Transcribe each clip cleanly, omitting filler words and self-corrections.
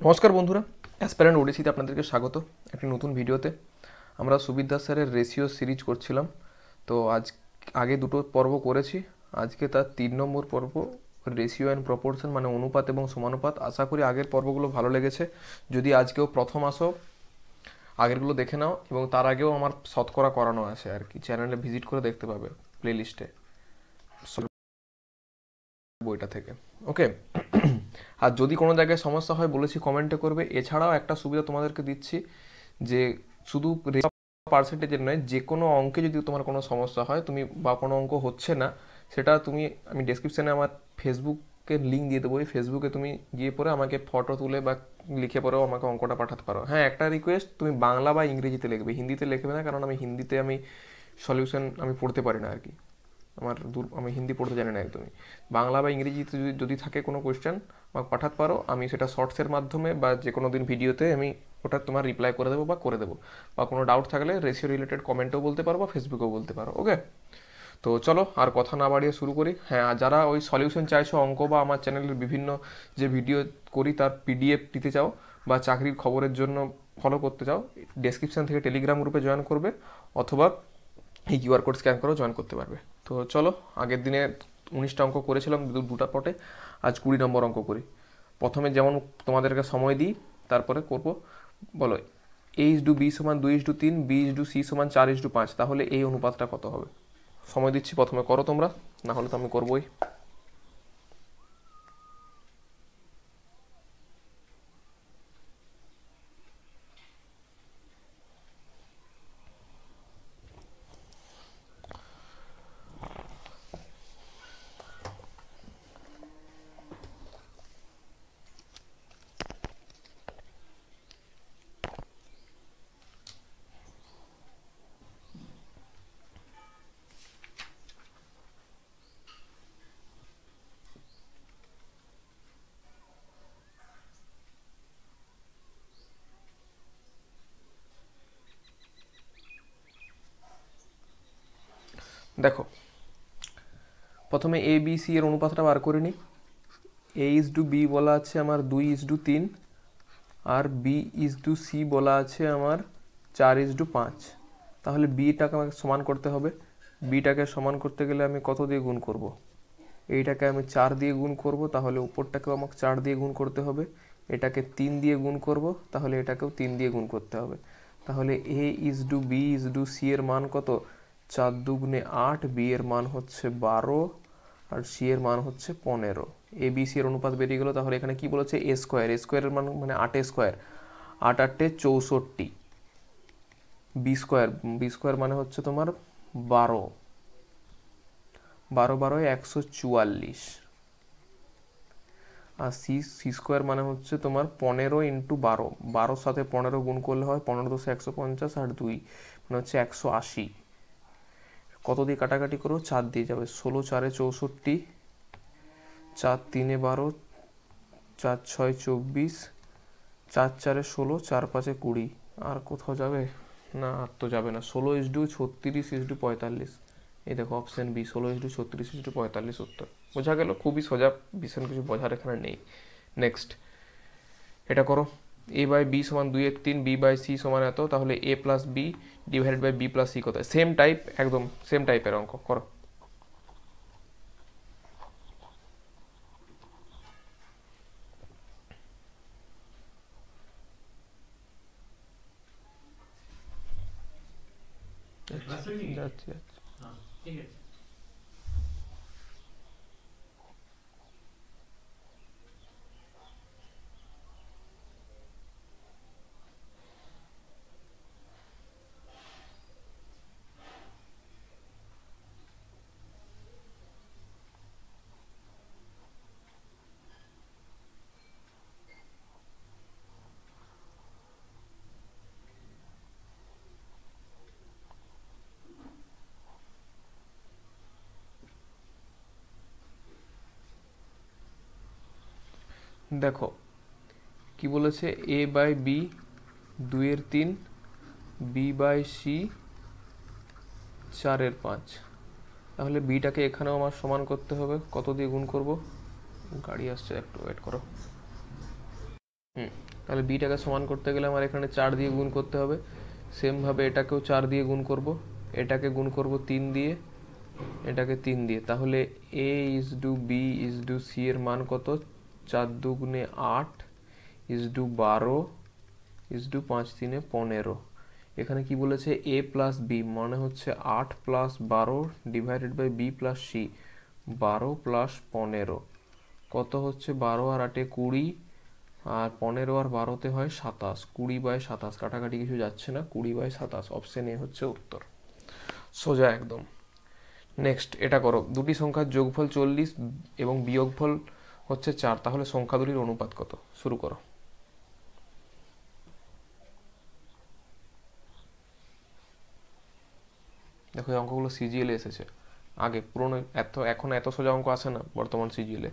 নমস্কার বন্ধুরা, অ্যাসপারেন্ট ওডিসিতে আপনাদেরকে স্বাগত একটি নতুন ভিডিওতে। আমরা সুবিদ দাস স্যারের রেশিও সিরিজ করছিলাম। তো আগে দুটো পর্ব করেছি, আজকে তার 3 নম্বর পর্ব, রেশিও অ্যান্ড প্রপোর্শন, মানে অনুপাত এবং সমানুপাত। আশা করি আগের পর্বগুলো ভালো লেগেছে। যদি আজকেও প্রথম আসো, আগেরগুলো দেখে নাও, এবং তার আগেও আমার শতকরা করানো আছে আর কি, চ্যানেলে ভিজিট করে দেখতে পাবে প্লে লিস্টে বইটা থেকে। ওকে। আর যদি কোনো জায়গায় সমস্যা হয় বলেছি কমেন্টে করবে। এছাড়াও একটা সুবিধা তোমাদেরকে দিচ্ছি যে শুধু পার্সেন্টেজের নয়, যে কোনো অঙ্কে যদি তোমার কোনো সমস্যা হয়, তুমি বা কোনো অঙ্ক হচ্ছে না, সেটা তুমি, আমি ডেসক্রিপশানে আমার ফেসবুকের লিঙ্ক দিয়ে দেবো, ওই ফেসবুকে তুমি গিয়ে পরে আমাকে ফটো তুলে বা লিখে পরেও আমাকে অঙ্কটা পাঠাতে পারো। হ্যাঁ, একটা রিকোয়েস্ট, তুমি বাংলা বা ইংরেজিতে লিখবে, হিন্দিতে লিখবে না, কারণ আমি হিন্দিতে সলিউশন আমি পড়তে পারি না আর কি। আমি হিন্দি পড়তে জানি না একদমই। বাংলা বা ইংরেজিতে যদি যদি থাকে কোনো কোয়েশ্চেন, আমাকে পাঠাতে পারো, আমি সেটা শর্টসের মাধ্যমে বা যে কোনো দিন ভিডিওতে আমি ওটা তোমার রিপ্লাই করে দেবো বা করে দেবো। বা কোনো ডাউট থাকলে রেশিও রিলেটেড কমেন্টেও বলতে পারো বা ফেসবুকেও বলতে পারো। ওকে, তো চলো আর কথা না বাড়িয়ে শুরু করি। হ্যাঁ, আর যারা ওই সলিউশন চাইছো অঙ্ক, বা আমার চ্যানেলের বিভিন্ন যে ভিডিও করি তার পিডিএফ দিতে চাও, বা চাকরির খবরের জন্য ফলো করতে চাও, ডেসক্রিপশন থেকে টেলিগ্রাম গ্রুপে জয়েন করবে, অথবা এই কিউআর কোড স্ক্যান করেও জয়েন করতে পারবে। তো চলো, আগের দিনে 19টা অঙ্ক করেছিলাম দুটা পটে, আজ 20 নম্বর অঙ্ক করি। প্রথমে যেমন তোমাদেরকে সময় দিই, তারপরে করব। বলো, A/B = 2/3, B/C = 4/5, তাহলে এই অনুপাতটা কত হবে? সময় দিচ্ছি, প্রথমে করো তোমরা, না হলে তো আমি করবোই। দেখো, প্রথমে ABC এর অনুপাতটা বার করে নিই। A/B বলা আছে আমার 2/3, আর B/C বলা আছে আমার 4/5। তাহলে বিটাকে আমাকে সমান করতে হবে। বিটাকে সমান করতে গেলে আমি কত দিয়ে গুণ করব? এইটাকে আমি 4 দিয়ে গুণ করব, তাহলে উপরটাকেও আমাকে 4 দিয়ে গুণ করতে হবে। এটাকে 3 দিয়ে গুণ করব, তাহলে এটাকেও 3 দিয়ে গুণ করতে হবে। তাহলে A/B/C এর মান কত? 4×2 = 8, বি এর মান হচ্ছে 12, আর সি এর মান হচ্ছে 15। ABC এর অনুপাত বেরিয়ে গেল। তাহলে এখানে কি বলেছে? A square. A স্কোয়ারের মান মানে 8 স্কোয়ার, 8×8 = 64। বি স্কোয়ার মানে হচ্ছে তোমার 12, 12×12 = 144। আর সি স্কোয়ার মানে হচ্ছে তোমার 15×12, 12 সাথে 15 গুণ করলে হয় 15×10 = 150, আর 2 মানে হচ্ছে 180। কত দিয়ে কাটাকাটি করো? 4 দিয়ে যাবে। 16×4 = 64, 4×3 = 12, 4×6 = 24, 4×4 = 16, 4×5 = 20। আর কোথাও যাবে না? আর তো যাবে না। 16:36:45। এই দেখো অপশন বি, 16:36:45 উত্তর। বোঝা গেল? খুবই সোজা, ভীষণ কিছু বোঝার এখানে নেই। নেক্সট, এটা করো। A/B = 2/3, B/C = এত, তাহলে A+B/B+C কত? সেম টাইপ, একদম সেম টাইপের অঙ্ক করো। যাচ্ছি যাচ্ছি। দেখো কি বলেছে? A/B 2/3, B/C 4/5। তাহলে বিটাকে এখানেও আমার সমান করতে হবে। কত দিয়ে গুণ করব? গাড়ি আসছে, একটু ওয়েট করো। তাহলে বিটাকে সমান করতে গেলে আমার এখানে 4 দিয়ে গুণ করতে হবে। সেমভাবে এটাকেও 4 দিয়ে গুণ করব, এটাকে গুণ করব 3 দিয়ে, এটাকে 3 দিয়ে। তাহলে A is to B is to C এর মান কত? 4 দুগুণে 8 ইজ টু 12 ইজ টু 5 3 15। এখানে কি বলেছে? এ প্লাস বি মানে হচ্ছে 8 plus 12 divided by B plus C, 12 plus 15 কত হচ্ছে? 12 আর 8 20, আর 15 আর 12তে হয় 27, 20/27, কাটাকাটি কিছু যাচ্ছে না, 20/27। অপশন এ হচ্ছে উত্তর, সোজা একদম। নেক্সট এটা করো, দুটি সংখ্যার যোগফল 40 এবং বিয়োগফল হচ্ছে 4, তাহলে সংখ্যা দুটির অনুপাত কত? শুরু করো। দেখো এই অঙ্কগুলো সিজিএল এসেছে, আগে পুরনো এখন এত সোজা অঙ্ক আসে না বর্তমান সিজিএল এ।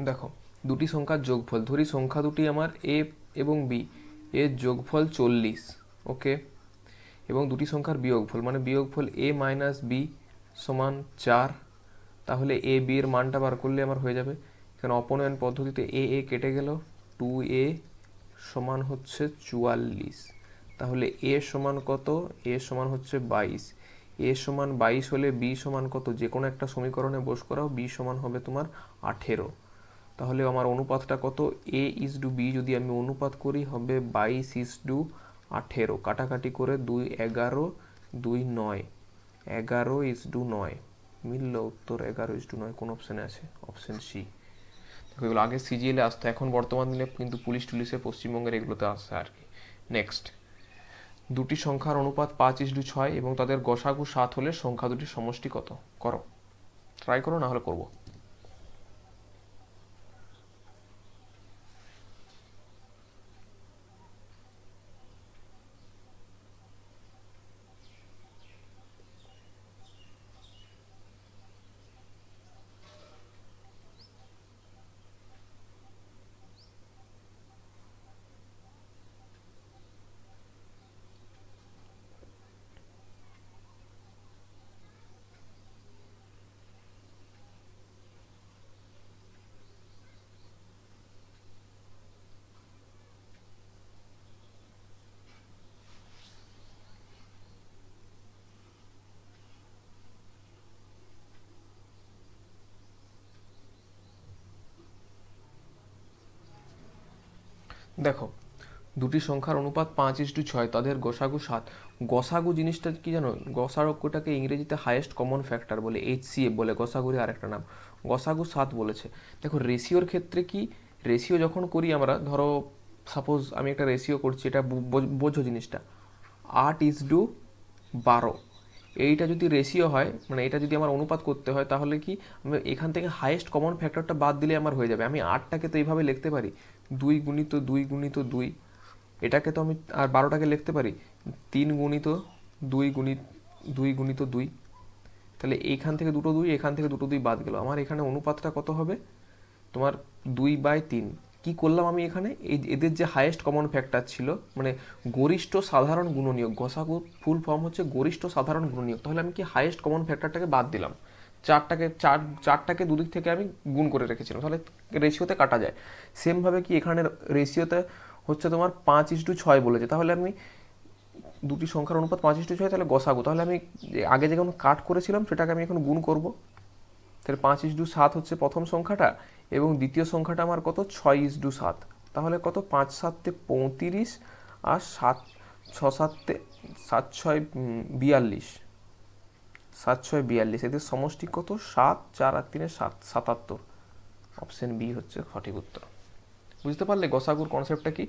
দেখো দুটি সংখ্যার যোগফল, ধরি সংখ্যা দুটি আমার এ এবং বি, এর যোগফল 40, ওকে, এবং দুটি সংখ্যার বিয়োগফল মানে বিয়োগফল এ মাইনাস বি সমান 4, তাহলে এ বি এর মানটা বার করলে আমার হয়ে যাবে। এখানে অপনয়ন পদ্ধতিতে এ এ কেটে গেল, 2a সমান হচ্ছে 44, তাহলে এ সমান কত? এ সমান হচ্ছে 22, এ সমান 22 হলে বি সমান কত? যে কোনো একটা সমীকরণে বস করাও, বি সমান হবে তোমার 18। তাহলে আমার অনুপাতটা কত? এ ইজ টু বি যদি আমি অনুপাত করি হবে 22 ইজ টু 18, কাটাকাটি করে 2 11 2 9, 11 ইজ টু 9 মিলল উত্তর 11 ইজ টু 9। কোন অপশানে আছে? Option C. দেখো এগুলো আগে সিজিএলে আসতো, এখন বর্তমান দিনে কিন্তু পুলিশ টুলিশে পশ্চিমবঙ্গের এগুলোতে আসছে আর কি। নেক্সট, দুটি সংখ্যার অনুপাত 5 ইজ টু 6 এবং তাদের গসাগু 7 হলে সংখ্যা দুটির সমষ্টি কত? করো, ট্রাই করো, না হলে করবো। দেখো দুটি সংখ্যার অনুপাত 5 ইস টু 6, তাদের গসাগু 7। গসাগু জিনিসটা কি জানো? গসাগুটাকে ইংরেজিতে হাইয়েস্ট কমন ফ্যাক্টর বলে, এইচসিএফ বলে, গসাগুরই আরেকটা নাম। গসাগু 7 বলেছে। দেখো রেশিওর ক্ষেত্রে কি, রেশিও যখন করি আমরা, ধরো সাপোজ আমি একটা রেশিও করছি, এটা বোঝো জিনিসটা, 8 ইস টু 12, এইটা যদি রেশিও হয় মানে এটা যদি আমার অনুপাত করতে হয়, তাহলে কি আমি এখান থেকে হাইয়েস্ট কমন ফ্যাক্টরটা বাদ দিলে আমার হয়ে যাবে। আমি 8টাকে তো এইভাবে লিখতে পারি 2 গুণিত 2 গুণিত 2, এটাকে তো আমি, আর 12টাকে লিখতে পারি 3 গুণিত 2 গুণিত 2 গুণিত 2। তাহলে এইখান থেকে দুটো 2, এখান থেকে দুটো 2 বাদ গেল, আমার এখানে অনুপাতটা কত হবে? তোমার 2/3। কি করলাম আমি এখানে? এই এদের যে হাইয়েস্ট কমন ফ্যাক্টর ছিল, মানে গরিষ্ঠ সাধারণ গুণনীয়ক, গসাগু ফুল ফর্ম হচ্ছে গরিষ্ঠ সাধারণ গুণনীয়ক, তাহলে আমি কি হাইয়েস্ট কমন ফ্যাক্টরটাকে বাদ দিলাম, চারটাকে দুদিক থেকে আমি গুণ করে রেখেছিলাম, তাহলে রেশিওতে কাটা যায়। সেমভাবে কি এখানে রেশিওতে হচ্ছে তোমার 5 ইস টু 6 বলেছে, তাহলে আমি দুটি সংখ্যার অনুপাত 5 ইস টু 6, তাহলে গসাগু, তাহলে আমি আগে যেমন কাট করেছিলাম সেটাকে আমি এখন গুণ করব। তাহলে 5 ইস টু 7 হচ্ছে প্রথম সংখ্যাটা, এবং দ্বিতীয় সংখ্যাটা আমার কত? 6 ইস টু 7, তাহলে কত? 5 7 35, আর 7 6 7 7 6 42, 7 6 42, এদের সমষ্টি কত? 7, 4 আর 3 7, 77। অপশন বি হচ্ছে সঠিক উত্তর। বুঝতে পারলে গসাগুর কনসেপ্টটা কি?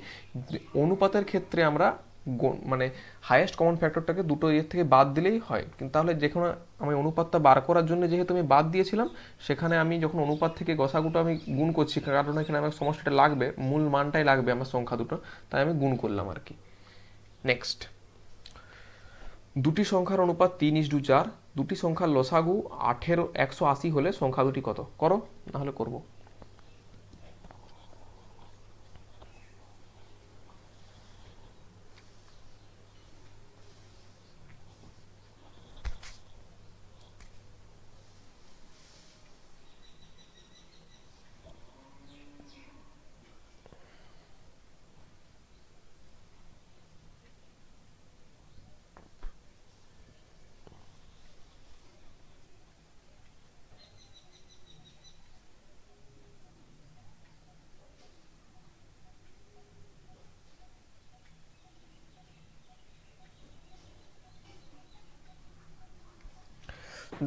অনুপাতের ক্ষেত্রে আমরা মানে হাইয়েস্ট কমন ফ্যাক্টরটাকে দুটো ইয়ের থেকে বাদ দিলেই হয়, কিন্তু তাহলে যেখানে আমি অনুপাতটা বার করার জন্য যেহেতু আমি বাদ দিয়েছিলাম, সেখানে আমি যখন অনুপাত থেকে গসাগুটা আমি গুণ করছি, কারণ এখানে আমার সমষ্টিটা লাগবে, মূল মানটাই লাগবে আমার সংখ্যা দুটো, তাই আমি গুণ করলাম আর কি। নেক্সট, দুটি সংখ্যার অনুপাত 3:4, দুটি সংখ্যার লসাগু 180 হলে সংখ্যা দুটি কত? করো, নাহলে করবো।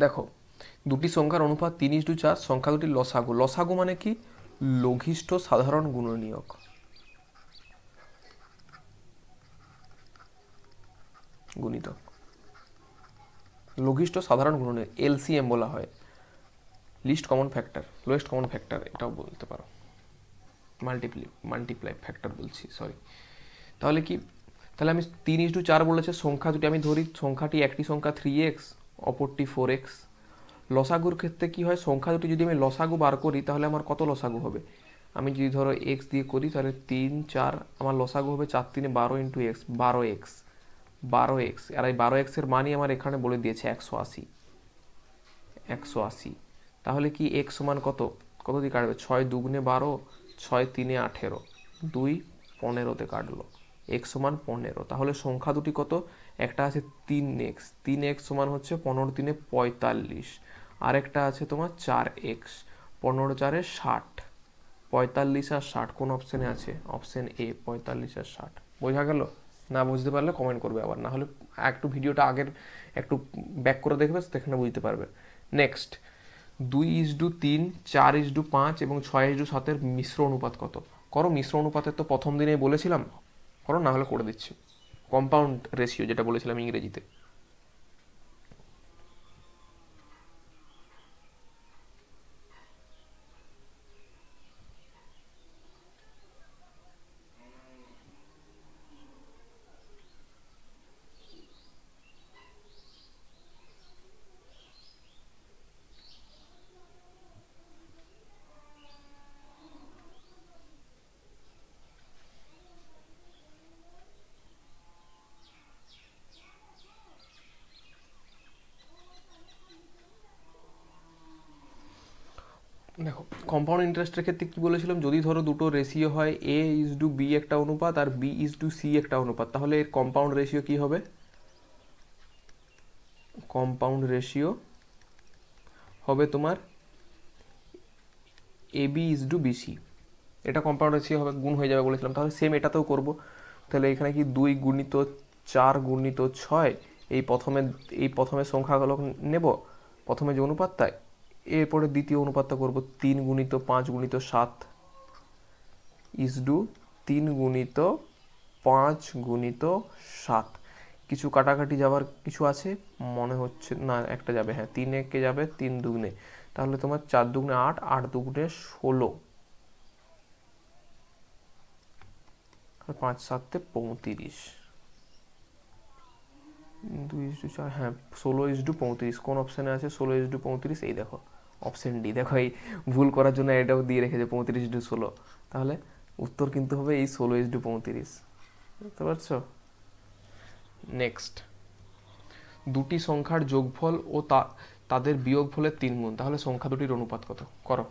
দেখো, দুটি সংখ্যার অনুপাত 3:4, সংখ্যা দুটি লসাগু। লসাগু মানে কি? লঘিষ্ঠ সাধারণ গুণনীয়ক। গুণিতক, লঘিষ্ঠ সাধারণ গুণনীয়ক, এলসিএম বলা হয়। List common factor, lowest common factor এটাও বলতে পারো। মাল্টিপ্লাই ফ্যাক্টর বলছি, সরি। তাহলে কি? তাহলে আমি 3:4 বলেছে, সংখ্যা দুটি আমি ধরি, সংখ্যাটি একটি সংখ্যা 3x, অপরটি 4x। লসাগুর ক্ষেত্রে কি হয়? সংখ্যা দুটি যদি আমি লসাগু বার করি, তাহলে আমার কত লসাগু হবে? আমি যদি ধরো x দিয়ে করি, তাহলে 3, 4, আমার লসাগু হবে 4 3 12 ইন্টু এক্স, 12x। 12x, আর এই 12x এর মানই আমার এখানে বলে দিয়েছে 180। 180, তাহলে কি x সমান কত? কত দিয়ে কাটবে? 6 2 12, 6 3 18, 2 15তে কাটলো। x সমান 15। তাহলে সংখ্যা দুটি কত? একটা আছে 3x, 3x সমান হচ্ছে 15 3 45, আর একটা আছে তোমার 4x, 15 4 60। 45 আর 60 কোন অপশানে আছে? অপশন এ, 45 আর 60। বোঝা গেল? না বুঝতে পারলে কমেন্ট করবে আবার, না হলে একটু ভিডিওটা আগের একটু ব্যাক করে দেখবে, সেখানে বুঝতে পারবে। নেক্সট, 2:3, 4:5 এবং 6:7 মিশ্র অনুপাত কত? করো, মিশ্র অনুপাতের তো প্রথম দিনেই বলেছিলাম, করো, না হলে করে দিচ্ছি। কম্পাউন্ড রেশিও যেটা বলেছিলাম ইংরেজিতে। দেখো, কম্পাউন্ড ইন্টারেস্টের ক্ষেত্রে কি বলেছিলাম? যদি ধরো দুটো রেশিও হয়, a:b একটা অনুপাত আর b:c একটা অনুপাত, তাহলে এর কম্পাউন্ড রেশিও কি হবে? কম্পাউন্ড রেশিও হবে তোমার ab:bc। এটা কম্পাউন্ড রেশিও হবে, গুণ হয়ে যাবে বলেছিলাম। তাহলে সেম এটাতেও করব। তাহলে এখানে কি 2 গুণিত 4 গুণিত 6, এই প্রথমে সংখ্যাগুলো নেব, প্রথমে যে অনুপাতটা, এরপরে দ্বিতীয় অনুপাতটা করব 3 গুণিত 5 গুণিত 7 ইসডু 3 গুণিত 5 গুণিত 7। কিছু কাটাকাটি যাবার কিছু আছে মনে হচ্ছে না, একটা যাবে, হ্যাঁ 3 একে যাবে, 3 দুগুণে, তাহলে তোমার 4 দুগুণে 8, 8 দুগুণে 16, 5 7 35, 2:4, হ্যাঁ 16:35। কোন অপশানে আছে 16:35? এই দেখো, অপশন ডি। দেখো, এই ভুল করার জন্য এটাও দিয়ে রেখেছে 35:16, তাহলে উত্তর কিন্তু হবে এই 16:35। বুঝতে পারছো? নেক্সট, দুটি সংখ্যার যোগফল ও তাদের বিয়োগফলের 3 গুণ, তাহলে সংখ্যা দুটির অনুপাত কত? করো।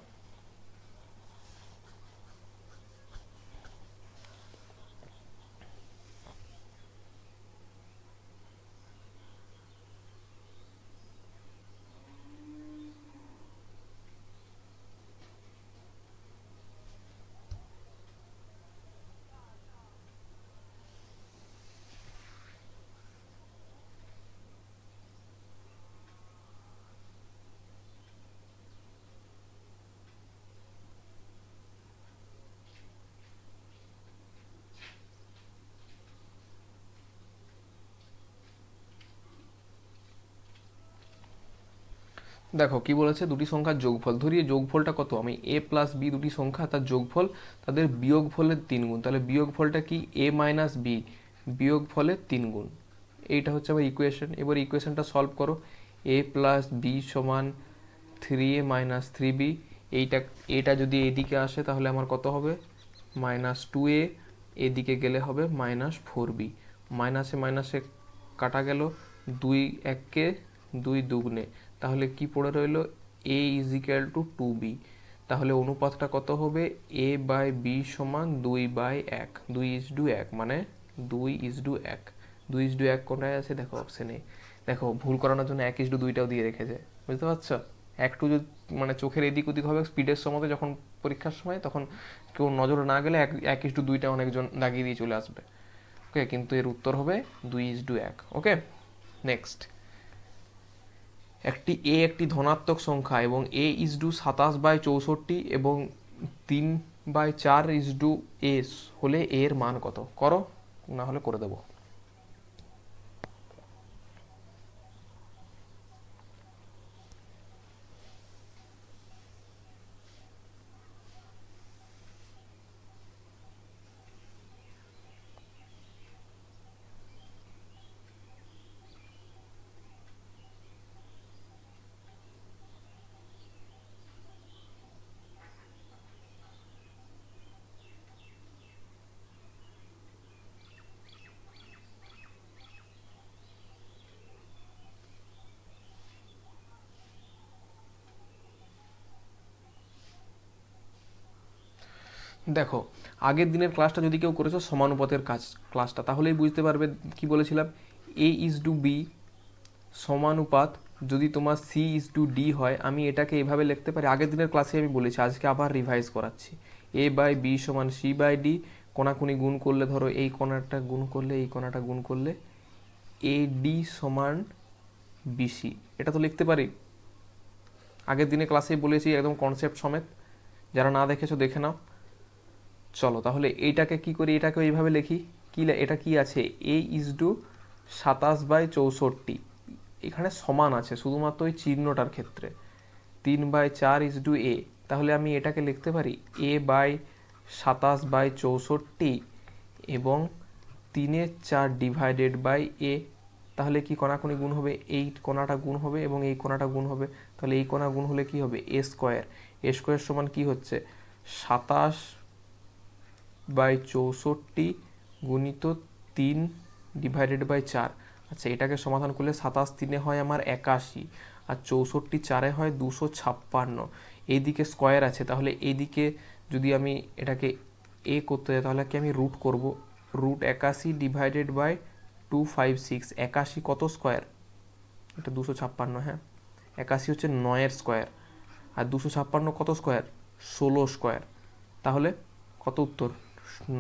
দেখো কি বলেছে, দুটি সংখ্যার যোগফল, ধরি এই যোগফলটা কত, আমি এ প্লাস বি দুটি সংখ্যা তার যোগফল, তাদের বিয়োগফলের 3 গুণ, তাহলে বিয়োগফলটা কি এ মাইনাস বি বিয়োগফলের 3 গুণ, এইটা হচ্ছে আমার ইকুয়েশন। এবার ইকুয়েশনটা সলভ করো, এ প্লাস বি সমান 3a মাইনাস 3b, এইটা এটা যদি এদিকে আসে তাহলে আমার কত হবে -2a, এদিকে গেলে হবে -4b, মাইনাসে মাইনাসে কাটা গেল, 2 1-কে 2 দুগুণে, তাহলে কি পড়ে রইল a is equal to 2b, তাহলে অনুপাতটা কত হবে a বাই b সমান 2/1, 2:1, মানে 2:1, 2:1 কোনটায় আছে দেখো অপশানে, দেখো ভুল করানোর জন্য 1:2টাও দিয়ে রেখেছে, বুঝতে পারছো? একটু যদি মানে চোখের এদিক ওদিক হবে স্পিডের সময় যখন পরীক্ষার সময়, তখন কেউ নজরে না গেলে 1:2টা অনেকজন দাগিয়ে দিয়ে চলে আসবে। ওকে, কিন্তু এর উত্তর হবে 2:1। ওকে, নেক্সট, একটি ধনাত্মক সংখ্যা এবং a:27/64 এবং 3/4:s হলে এর মান কত? করো, না হলে করে দেবো। দেখো, আগের দিনের ক্লাসটা যদি কেউ করেছো সমানুপাতের ক্লাসটা, তাহলেই বুঝতে পারবে কি বলেছিলাম, a:b সমানুপাত যদি তোমার c:d হয়, আমি এটাকে এভাবে লিখতে পারি। আগের দিনের ক্লাসে আমি বলেছি, আজকে আবার রিভাইজ করাচ্ছি। a/b সমান c/d, কোনাকুনি গুণ করলে, ধরো এই কোনাটা গুণ করলে এই কোনাটা গুণ করলে ad সমান bc, এটা তো লিখতে পারি। আগের দিনের ক্লাসেই বলেছি একদম কনসেপ্ট সমেত, যারা না দেখেছো দেখে নাও। চলো তাহলে এইটাকে কি করি, এটাকে এইভাবে লিখি, কি এটা কি আছে, a:27/64, এখানে সমান আছে শুধুমাত্র ওই চিহ্নটার ক্ষেত্রে, 3/4:a, তাহলে আমি এটাকে লিখতে পারি a/27/64 এবং 3/4 ডিভাইডেড বাই a, তাহলে কি কোনাকুনি গুণ হবে, এই কোনাটা গুণ হবে এবং এই কোনাটা গুণ হবে, তাহলে এই কোনা গুণ হলে কি হবে a স্কোয়ার, a স্কোয়ার সমান কি হচ্ছে 27/64 গুণিত 3 ডিভাইডেড বাই 4। আচ্ছা, এটাকে সমাধান করলে 27 হয় আমার 81, আর 64 4 হয় 256, এইদিকে স্কোয়ার আছে, তাহলে এইদিকে যদি আমি এটাকে এ করতে যাই তাহলে কি আমি রুট করব, √81 ডিভাইডেড বাই 256, 81 কত স্কোয়ার, এটা 256, হ্যাঁ 81 হচ্ছে 9-এর স্কোয়ার, আর 256 কত স্কোয়ার, 16 স্কোয়ার, তাহলে কত উত্তর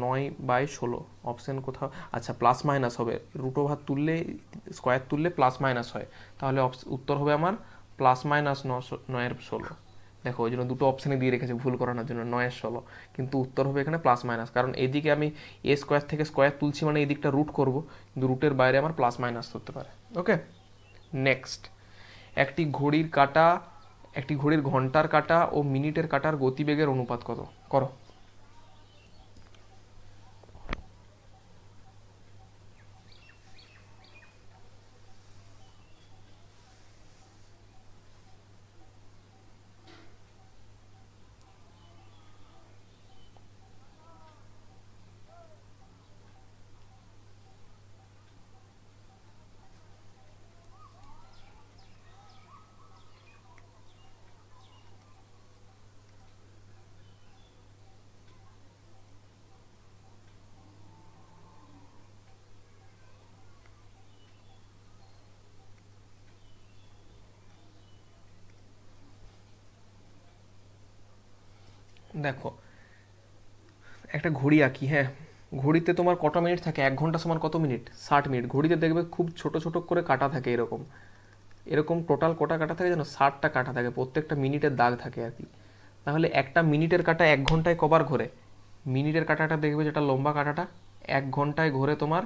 9/16, অপশন কোথাও, আচ্ছা প্লাস মাইনাস হবে, রুট ওভার তুললে স্কোয়ার তুললে প্লাস মাইনাস হয়, তাহলে উত্তর হবে আমার +-9/16। দেখো ওই জন্য দুটো অপশানে দিয়ে রেখেছে ভুল করানোর জন্য, 9/16, কিন্তু উত্তর হবে এখানে প্লাস মাইনাস, কারণ এদিকে আমি এ স্কোয়ার থেকে স্কোয়ার তুলছি মানে এই দিকটা রুট করবো, কিন্তু রুটের বাইরে আমার প্লাস মাইনাস হতে পারে। ওকে, নেক্সট, একটি ঘড়ির ঘন্টার কাঁটা ও মিনিটের কাঁটার গতিবেগের অনুপাত কত? করো। দেখো একটা ঘড়ি আঁকি, হ্যাঁ, ঘড়িতে তোমার কত মিনিট থাকে, 1 ঘন্টা সমান কত মিনিট, 60 মিনিট। ঘড়িতে দেখবে খুব ছোট ছোট করে কাটা থাকে, এরকম এরকম টোটাল কটা কাটা থাকে জানো, 60টা কাটা থাকে, প্রত্যেকটা মিনিটের দাগ থাকে আর কি। তাহলে একটা মিনিটের কাটা 1 ঘন্টায় কবার ঘোরে, মিনিটের কাটাটা দেখবে যেটা লম্বা কাটাটা 1 ঘন্টায় ঘোরে তোমার,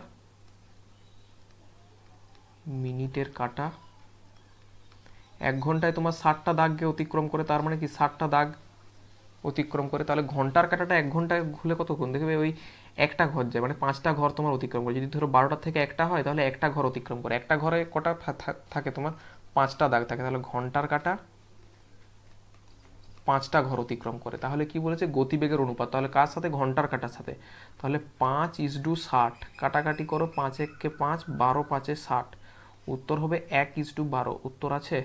মিনিটের কাটা 1 ঘন্টায় তোমার 60টা দাগকে অতিক্রম করে, তার মানে কি 60টা দাগ অতিক্রম করে। তাহলে ঘন্টার কাঁটাটা 1 ঘন্টায় ঘুরলে কতক্ষণ দেখবে ওই একটা ঘর যায়, মানে 5টা ঘর তোমার অতিক্রম করে। যদি ধরো 12টার থেকে একটা হয় তাহলে একটা ঘর অতিক্রম করে। একটা ঘরে কটা থাকে তোমার 5টা দাগ থাকে, তাহলে ঘন্টার কাঁটা 5টা ঘর অতিক্রম করে। তাহলে কি বলেছে গতিবেগের অনুপাত, তাহলে কার সাথে ঘন্টার কাঁটার সাথে। তাহলে 5:60 কাটাকাটি করো, 5 1 5, 12 5 60, উত্তর হবে 1:12। উত্তর আছে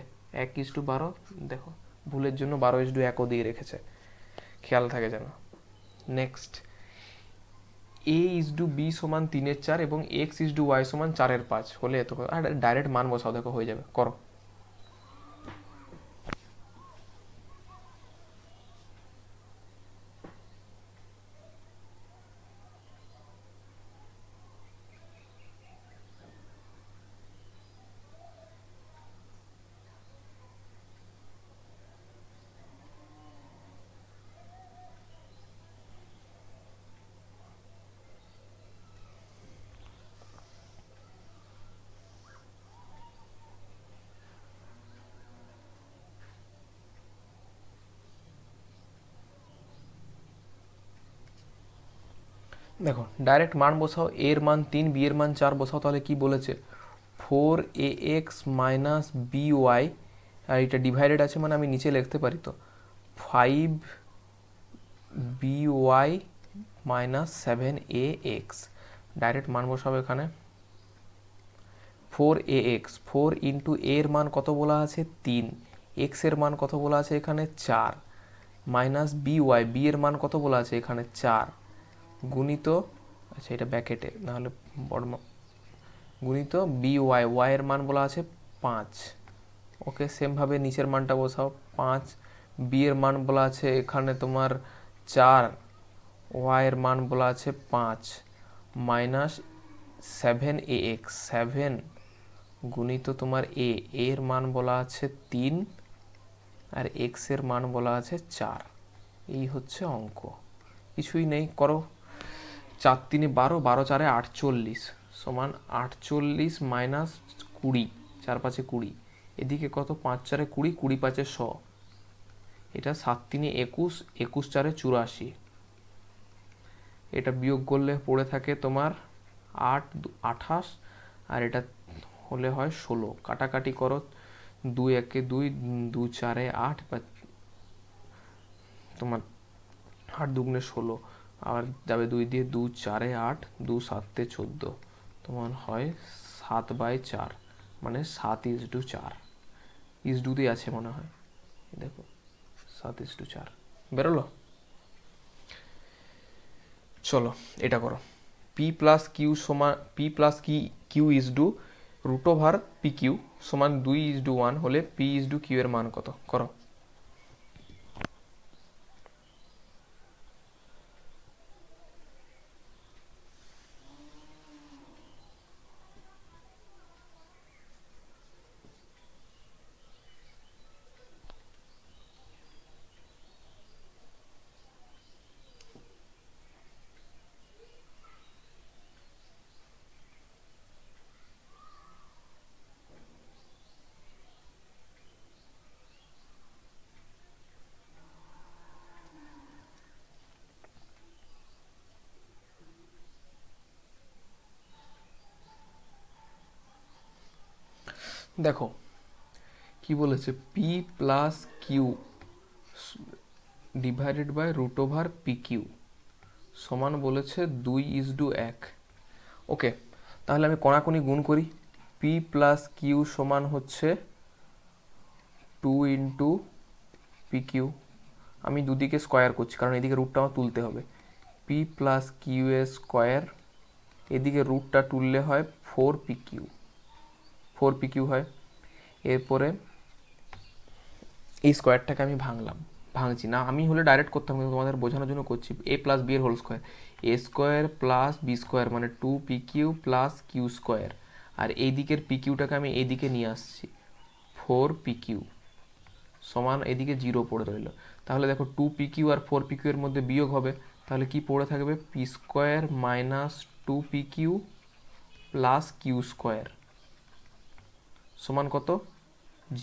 1:12। দেখো ভুলের জন্য 12:1ও দিয়ে রেখেছে, খেয়াল থাকে যেন। নেক্সট, a:b সমান 3/4 এবং x:y সমান 4/5 হলে এত, আর ডাইরেক্ট মান বসাও, দেখো হয়ে যাবে, করো। দেখো ডাইরেক্ট মান বসাও, এর মান 3, বি এর মান 4 বসাও। তাহলে কি বলেছে 4ax মাইনাস by, আর এটা ডিভাইডেড আছে মানে আমি নিচে লিখতে পারি, তো 5by মাইনাস 7ax। ডাইরেক্ট মান বসাবো এখানে 4ax, 4 ইন্টু এর মান কত বলা আছে 3, এক্স এর মান কত বলা আছে এখানে 4, মাইনাস by, বি এর মান কত বলা আছে এখানে 4, গুণিত, আচ্ছা এটা ব্যাকেটে নাহলে বড়, গুণিত by, y এর মান বলা আছে 5। ওকে, সেমভাবে নিচের মানটা বসাও 5, বি এর মান বলা আছে এখানে তোমার 4, y এর মান বলা আছে 5, মাইনাস 7ax, 7 গুণিত তোমার এর মান বলা আছে 3, আর এক্স এর মান বলা আছে 4। এই হচ্ছে অঙ্ক, কিছুই নেই, করো। 4 3 12, 12 4 48 সমান 48 মাইনাস 20, 4 5 20, এদিকে কত 5 4 20, 20 5 100, এটা 7 3 21, 21 4 84, এটা বিয়োগ করলে পড়ে থাকে তোমার 8 28, আর এটা হলে হয় 16। কাটাকাটি করো, 2 1 2, 2 4 8, তোমার 8 2 16, আর যাবে 2 দিয়ে, 2 4 8, 2 7 14, তোমার হয় 7/4, মানে 7:4। ইস দিয়ে আছে মনে হয়, দেখো 7:4 বেরোলো। চলো এটা করো, পি প্লাস কিউ সমান, P plus Q is to root over P Q সমান 2:1 হলে পি ইজ ডু কিউ এর মান কত, করো। দেখো কি বলেছে, P plus Q divided by root over P Q সমান বলেছে 2:1। ওকে, তাহলে আমি কোনাকুনি গুণ করি, পি প্লাস কিউ সমান হচ্ছে 2 ইন্টু পি কিউ, আমি দুদিকে স্কোয়ার করছি কারণ এদিকে রুটটা আমার তুলতে হবে, পি প্লাস কিউ এর স্কোয়ার, এদিকে রুটটা তুললে হয় 4pq হয়। এরপরে এই স্কোয়ারটাকে আমি ভাঙছি না, আমি হলে ডাইরেক্ট করতাম কিন্তু তোমাদের বোঝানোর জন্য করছি, a প্লাস বি এর হোল স্কোয়ার, এ স্কোয়ার প্লাস বি স্কোয়ার মানে 2pq প্লাস কিউ স্কোয়ার, আর এই দিকের পিকিউটাকে আমি এইদিকে নিয়ে আসছি 4pq সমান এদিকে 0 পড়ে রইল। তাহলে দেখো 2pq আর 4pq এর মধ্যে বিয়োগ হবে, তাহলে কি পড়ে থাকবে P square minus 2pq plus Q square সমান কত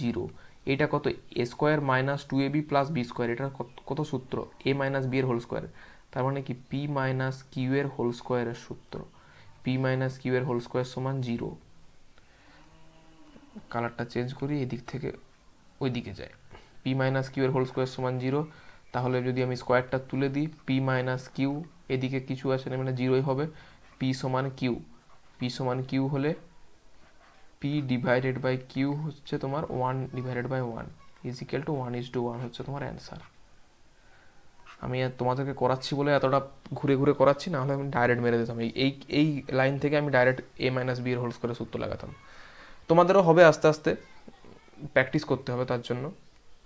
0। এটা কত, A square minus two A B plus B square, এটার কত সূত্র, এ মাইনাস বি এর হোল স্কোয়ার, তার মানে কি পি মাইনাস কিউ এর হোল স্কোয়ারের সূত্র, পি মাইনাস কিউ এর হোল স্কোয়ার সমান 0। কালারটা চেঞ্জ করি, এদিক থেকে ওই দিকে যায়, পি মাইনাস কিউ এর হোল স্কোয়ার সমান 0। তাহলে যদি আমি স্কোয়ারটা তুলে দিই, পি মাইনাস কিউ, এদিকে কিছু আছে না, মানে 0ই হবে, পি সমান কিউ, পি সমান কিউ হলে পি ডিভাইডেড বাই কিউ হচ্ছে তোমার 1/1 ইজ ইকুয়াল টু 1:1 হচ্ছে তোমার অ্যান্সার। আমি তোমাদেরকে করাচ্ছি বলে এতটা ঘুরে ঘুরে করাচ্ছি, না হলে আমি ডাইরেক্ট মেরে দিতাম, এই এই লাইন থেকে আমি ডাইরেক্ট এ মাইনাস বি এর হোল স্কোয়ারের সূত্র লাগাতাম। তোমাদেরও হবে, আস্তে আস্তে প্র্যাকটিস করতে হবে, তার জন্য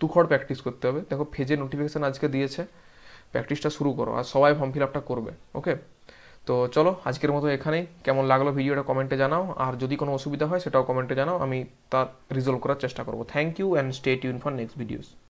তুখড় প্র্যাকটিস করতে হবে। দেখো ফেজের নোটিফিকেশান আজকে দিয়েছে, প্র্যাকটিসটা শুরু করো, আর সবাই ফর্ম ফিল আপটা করবে। ওকে, তো চলো আজকের মতো এখানেই। কেমন লাগলো ভিডিওটা কমেন্টে জানাও, আর যদি কোনো অসুবিধা হয় সেটাও কমেন্টে জানাও, আমি তার রিজলভ করার চেষ্টা করবো। Thank you and stay tune for next videos.